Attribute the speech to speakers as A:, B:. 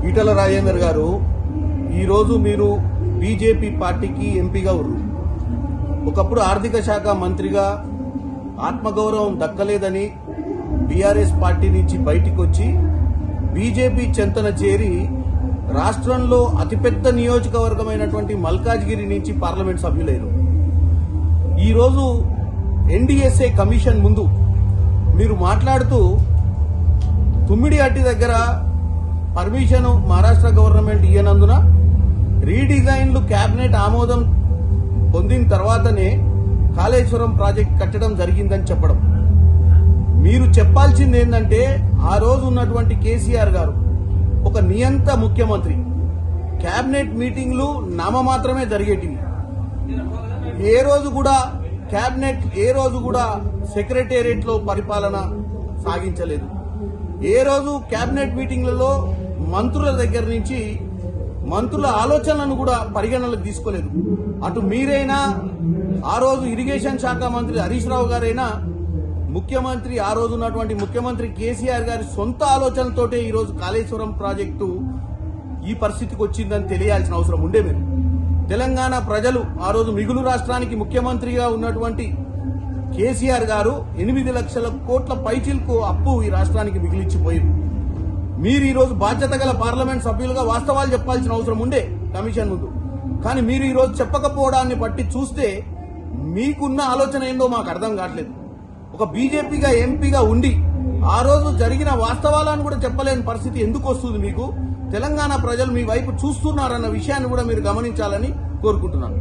A: ఈటల రాజేందర్ గారు ఈరోజు మీరు బీజేపీ పార్టీకి ఎంపీగా ఉన్నారు. ఒకప్పుడు ఆర్థిక శాఖ మంత్రిగా ఆత్మగౌరవం దక్కలేదని బీఆర్ఎస్ పార్టీ నుంచి బయటికి వచ్చి బీజేపీ చెంతన చేరి రాష్ట్రంలో అతిపెద్ద నియోజకవర్గమైనటువంటి మల్కాజ్గిరి నుంచి పార్లమెంట్ సభ్యులయ్యారు. ఈరోజు ఎన్డీఎస్ఏ కమిషన్ ముందు మీరు మాట్లాడుతూ తుమ్మిడిహట్టి దగ్గర పర్మిషన్ మహారాష్ట్ర గవర్నమెంట్ ఇయ్యనందున రీడిజైన్లు కేబినెట్ ఆమోదం పొందిన తర్వాతనే కాళేశ్వరం ప్రాజెక్ట్ కట్టడం జరిగిందని చెప్పడం. మీరు చెప్పాల్సింది ఏంటంటే ఆ రోజు ఉన్నటువంటి కేసీఆర్ గారు ఒక నియంత ముఖ్యమంత్రి, కేబినెట్ మీటింగ్లు నామమాత్రమే జరిగేటివి. ఏ రోజు కూడా సెక్రటేరియట్ లో పరిపాలన సాగించలేదు. ఏ రోజు కేబినెట్ మీటింగ్లలో మంత్రుల దగ్గర నుంచి మంత్రుల ఆలోచనలను కూడా పరిగణనలోకి తీసుకోలేదు. అటు మీరైనా, ఆ రోజు ఇరిగేషన్ శాఖ మంత్రి హరీష్ రావు గారైనా, ముఖ్యమంత్రి ఆ రోజు ఉన్నటువంటి ముఖ్యమంత్రి కేసీఆర్ గారి సొంత ఆలోచనతోటే ఈరోజు కాళేశ్వరం ప్రాజెక్టు ఈ పరిస్థితికి వచ్చిందని తెలియాల్సిన అవసరం ఉండే. మీరు తెలంగాణ ప్రజలు ఆ రోజు మిగులు రాష్ట్రానికి ముఖ్యమంత్రిగా ఉన్నటువంటి కేసీఆర్ గారు 8 లక్షల కోట్ల పైచిలకు అప్పు ఈ రాష్ట్రానికి మిగిలిచ్చిపోయారు. మీరు ఈరోజు బాధ్యత గల పార్లమెంట్ సభ్యులుగా వాస్తవాలు చెప్పాల్సిన అవసరం ఉండే కమిషన్ ముందు. కానీ మీరు ఈరోజు చెప్పకపోవడాన్ని బట్టి చూస్తే మీకున్న ఆలోచన ఏందో మాకు అర్థం కావట్లేదు. ఒక బీజేపీగా ఎంపీగా ఉండి ఆ రోజు జరిగిన వాస్తవాలను కూడా చెప్పలేని పరిస్థితి ఎందుకు వస్తుంది మీకు? తెలంగాణ ప్రజలు మీ వైపు చూస్తున్నారన్న విషయాన్ని కూడా మీరు గమనించాలని కోరుకుంటున్నాను.